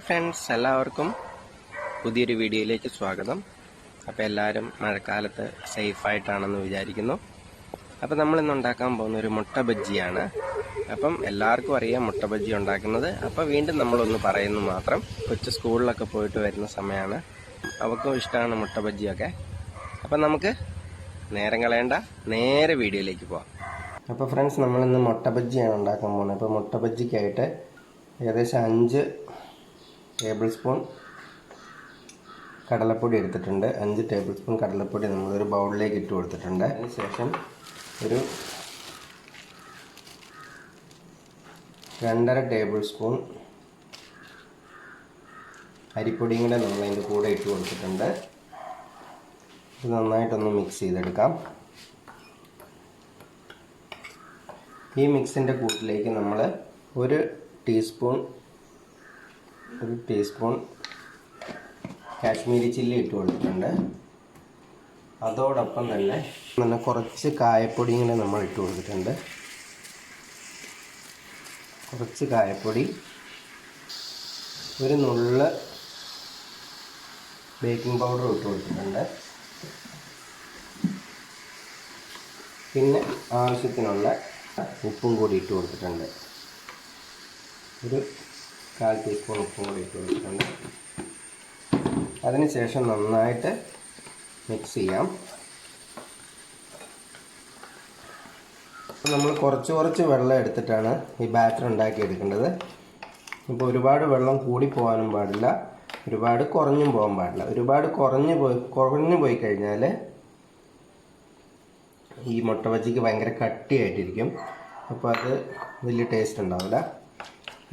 Friends, എല്ലാവർക്കും പുതിയൊരു വീഡിയോയിലേക്ക് സ്വാഗതം. അപ്പോൾ എല്ലാവരും മഴക്കാലത്ത് സേഫായിട്ടാണെന്ന് വിചാരിക്കുന്നു. അപ്പോൾ നമ്മളിന്ന് ഉണ്ടാക്കാൻ പോകുന്ന ഒരു മുട്ട ബജ്ജിയാണ്. അപ്പം എല്ലാവർക്കും അറിയാം മുട്ട ബജ്ജി ഉണ്ടാക്കുന്നത്. അപ്പോൾ വീണ്ടും നമ്മളൊന്ന് പറയുന്നു മാത്രം. കൊച്ചു സ്കൂളിലൊക്കെ പോയിട്ട് വരുന്ന സമയമാണ്, അവർക്കും ഇഷ്ടമാണ് മുട്ട ബജ്ജിയൊക്കെ. അപ്പം നമുക്ക് നേരം കളയണ്ട, നേരെ വീഡിയോയിലേക്ക് പോവാം. അപ്പോൾ ഫ്രണ്ട്സ്, നമ്മളിന്ന് മുട്ട ബജ്ജിയാണ് ഉണ്ടാക്കാൻ പോകുന്നത്. അപ്പോൾ മുട്ട ബജ്ജിക്കായിട്ട് ഏകദേശം 5 ടേബിൾ സ്പൂൺ കടലപ്പൊടി എടുത്തിട്ടുണ്ട്. 5 ടേബിൾ സ്പൂൺ കടലപ്പൊടി നമ്മളൊരു ബൗളിലേക്ക് ഇട്ട് കൊടുത്തിട്ടുണ്ട്. അതിനുശേഷം ഒരു 2.5 ടേബിൾ സ്പൂൺ അരിപ്പൊടിയും കൂടെ നമ്മൾ അതിൻ്റെ കൂടെ ഇട്ട് കൊടുത്തിട്ടുണ്ട്. ഇത് നന്നായിട്ടൊന്ന് മിക്സ് ചെയ്തെടുക്കാം. ഈ മിക്സിൻ്റെ കൂട്ടിലേക്ക് നമ്മൾ ഒരു ടീസ്പൂൺ കാശ്മീരി ചില്ലി ഇട്ട് കൊടുത്തിട്ടുണ്ട്. അതോടൊപ്പം തന്നെ കുറച്ച് കായപ്പൊടിയും കൂടെ നമ്മൾ ഇട്ട് കൊടുത്തിട്ടുണ്ട്. കുറച്ച് കായപ്പൊടി, ഒരു നുള്ള് ബേക്കിംഗ് പൗഡർ ഇട്ട് കൊടുത്തിട്ടുണ്ട്. പിന്നെ ആവശ്യത്തിനുള്ള ഉപ്പും കൂടി ഇട്ട് കൊടുത്തിട്ടുണ്ട്. ഒരു 1/4 ടീസ്പൂൺ ഉപ്പും കൂടി ഇട്ട് കൊടുത്തിട്ടുണ്ട്. അതിനുശേഷം നന്നായിട്ട് മിക്സ് ചെയ്യാം. നമ്മൾ കുറച്ച് വെള്ളം എടുത്തിട്ടാണ് ഈ ബാറ്റർ ഉണ്ടാക്കിയെടുക്കേണ്ടത്. ഇപ്പോൾ ഒരുപാട് വെള്ളം കൂടി പോകാനും പാടില്ല, ഒരുപാട് കുറഞ്ഞും പോകാൻ പാടില്ല. ഒരുപാട് കുറഞ്ഞു പോയി കഴിഞ്ഞാൽ ഈ മുട്ട ബജ്ജിക്ക് ഭയങ്കര കട്ടിയായിട്ടിരിക്കും. അപ്പോൾ അത് വലിയ ടേസ്റ്റ് ഉണ്ടാവില്ല.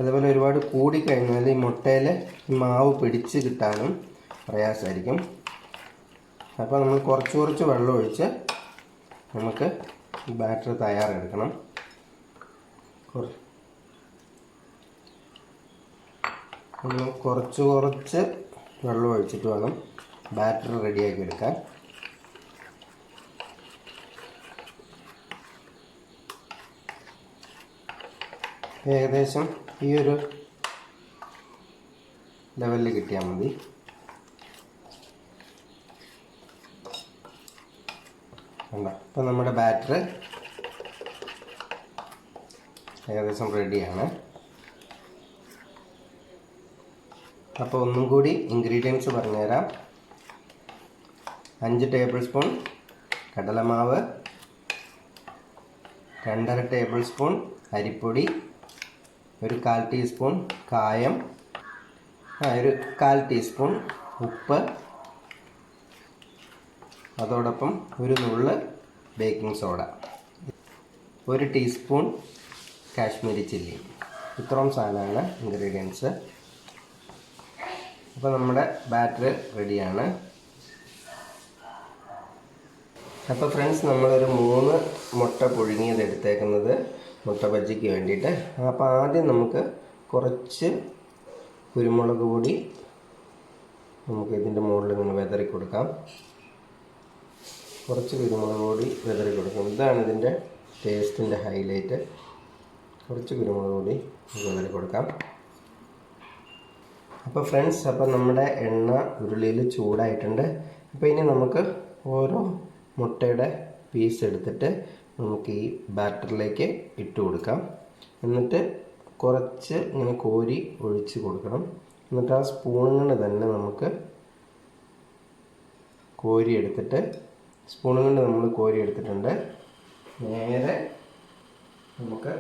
അതുപോലെ ഒരുപാട് കൂടിക്കഴിഞ്ഞാൽ ഈ മുട്ടയിൽ മാവ് പിടിച്ച് കിട്ടാനും പ്രയാസമായിരിക്കും. അപ്പോൾ നമ്മൾ കുറച്ച് വെള്ളം ഒഴിച്ച് നമുക്ക് ഈ ബാറ്റർ തയ്യാറെടുക്കണം. നമ്മൾ കുറച്ച് വെള്ളം ഒഴിച്ചിട്ട് വേണം ബാറ്റർ റെഡിയാക്കി എടുക്കാൻ. ഏകദേശം ഈ ഒരു ലെവലിൽ കിട്ടിയാൽ മതി. അപ്പോൾ നമ്മുടെ ബാറ്റർ ഏകദേശം റെഡിയാണ്. അപ്പോൾ ഒന്നും കൂടി ഇൻഗ്രീഡിയൻസ് പറഞ്ഞുതരാം. 5 ടേബിൾ സ്പൂൺ കടലമാവ്, 2.5 ടേബിൾ സ്പൂൺ അരിപ്പൊടി, ഒരു 1/4 ടീസ്പൂൺ കായം, ഒരു 1/4 ടീസ്പൂൺ ഉപ്പ്, അതോടൊപ്പം ഒരു നുള്ള് baking soda, 1 teaspoon Kashmiri chilli. ഇത്രയും സാധനമാണ് ഇൻഗ്രീഡിയൻസ്. അപ്പോൾ നമ്മുടെ ബാറ്റർ റെഡിയാണ്. അപ്പോൾ ഫ്രണ്ട്സ്, നമ്മളൊരു 3 മുട്ട പുഴുങ്ങിയത് എടുത്തേക്കുന്നത് മുട്ട ബജ്ജിക്ക് വേണ്ടിയിട്ട്. അപ്പോൾ ആദ്യം നമുക്ക് കുറച്ച് കുരുമുളക് പൊടി നമുക്ക് ഇതിൻ്റെ മുകളിൽ ഇങ്ങനെ വിതറി കൊടുക്കാം. കുറച്ച് കുരുമുളക് പൊടി വിതറി കൊടുക്കാം. ഇതാണ് ഇതിൻ്റെ ടേസ്റ്റിൻ്റെ ഹൈലൈറ്റ്. കുറച്ച് കുരുമുളക് പൊടി വിതറി കൊടുക്കാം. അപ്പോൾ ഫ്രണ്ട്സ്, അപ്പോൾ നമ്മുടെ എണ്ണ ഉരുളിയിൽ ചൂടായിട്ടുണ്ട്. അപ്പോൾ ഇനി നമുക്ക് ഓരോ മുട്ടയുടെ പീസ് എടുത്തിട്ട് നമുക്ക് ഈ ബാറ്ററിലേക്ക് ഇട്ട് കൊടുക്കാം. എന്നിട്ട് കുറച്ച് ഇങ്ങനെ കോരി ഒഴിച്ച് കൊടുക്കണം. എന്നിട്ട് ആ സ്പൂണുകൊണ്ട് തന്നെ നമുക്ക് കോരി എടുത്തിട്ടുണ്ട്. നേരെ നമുക്ക്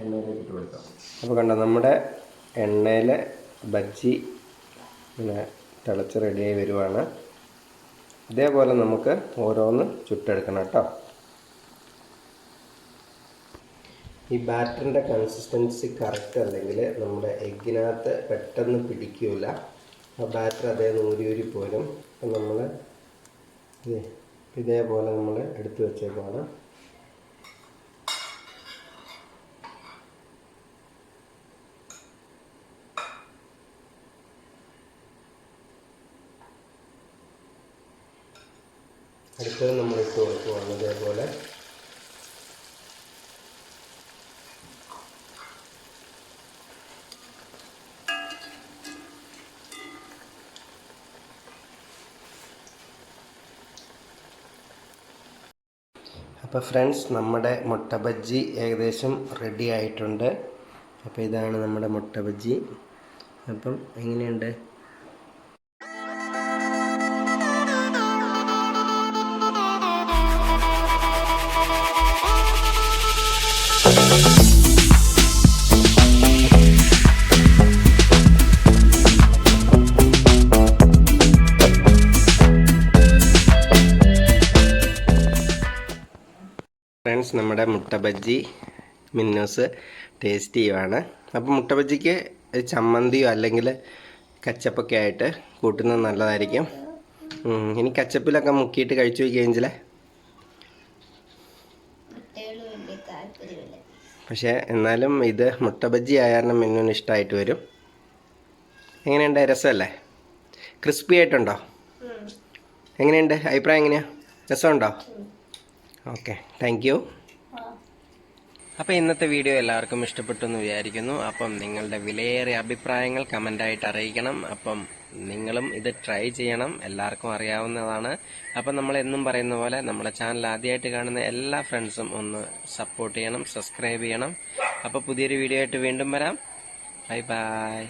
എണ്ണയിലേക്ക് ഇട്ട് കൊടുക്കാം. അപ്പോൾ കണ്ടോ, നമ്മുടെ എണ്ണയിൽ ബജ്ജി ഇങ്ങനെ തിളച്ച് റെഡിയായി വരുവാണ്. ഇതേപോലെ നമുക്ക് ഓരോന്ന് ചുട്ടെടുക്കണം കേട്ടോ. ഈ ബാറ്ററിൻ്റെ കൺസിസ്റ്റൻസി കറക്റ്റ് അല്ലെങ്കിൽ നമ്മുടെ എഗ്ഗിനകത്ത് പെട്ടെന്ന് പിടിക്കില്ല. ആ ബാറ്റർ അതേ ഊരി പോരും. അപ്പം നമ്മൾ ഇതേപോലെ നമ്മൾ എടുത്തു വെച്ചേക്കാണ്. അടുത്തത് നമ്മൾ ഇട്ട് കൊടുക്കുവാണ് ഇതേപോലെ. അപ്പോൾ ഫ്രണ്ട്സ്, നമ്മുടെ മുട്ട ബജ്ജി ഏകദേശം റെഡി ആയിട്ടുണ്ട്. അപ്പോൾ ഇതാണ് നമ്മുടെ മുട്ട ബജ്ജി. അപ്പം എങ്ങനെയുണ്ട്? ഫ്രണ്ട്സ്, നമ്മുടെ മുട്ട ബജ്ജി മിന്നൂസ് ടേസ്റ്റ് ചെയ്യുവാണ്. അപ്പോൾ മുട്ട ബജ്ജിക്ക് ചമ്മന്തിയോ അല്ലെങ്കിൽ കച്ചപ്പൊക്കെ ആയിട്ട് കൂട്ടുന്നത് നല്ലതായിരിക്കും. ഇനി കച്ചപ്പിലൊക്കെ മുക്കിയിട്ട് കഴിച്ചു നോക്കിയെങ്കിലേ. പക്ഷേ എന്നാലും ഇത് മുട്ട ബജ്ജി ആയ കാരണം മിന്നൂന് ഇഷ്ടമായിട്ട് വരും. എങ്ങനെയുണ്ട്? രസമല്ലേ? ക്രിസ്പി ആയിട്ടുണ്ടോ? എങ്ങനെയുണ്ട്? അഭിപ്രായം എങ്ങനെയാണ്? രസമുണ്ടോ? Okay, thank you. അപ്പോൾ ഇന്നത്തെ വീഡിയോ എല്ലാവർക്കും ഇഷ്ടപ്പെട്ടു എന്ന് വിചാരിക്കുന്നു. അപ്പം നിങ്ങളുടെ വിലയേറിയ അഭിപ്രായങ്ങൾ കമൻ്റായിട്ട് അറിയിക്കണം. അപ്പം നിങ്ങളും ഇത് ട്രൈ ചെയ്യണം, എല്ലാവർക്കും അറിയാവുന്നതാണ്. അപ്പം നമ്മൾ എന്നും പറയുന്ന പോലെ നമ്മുടെ ചാനൽ ആദ്യമായിട്ട് കാണുന്ന എല്ലാ ഫ്രണ്ട്സും ഒന്ന് സപ്പോർട്ട് ചെയ്യണം, സബ്സ്ക്രൈബ് ചെയ്യണം. അപ്പോൾ പുതിയൊരു വീഡിയോ ആയിട്ട് വീണ്ടും വരാം. Bye bye.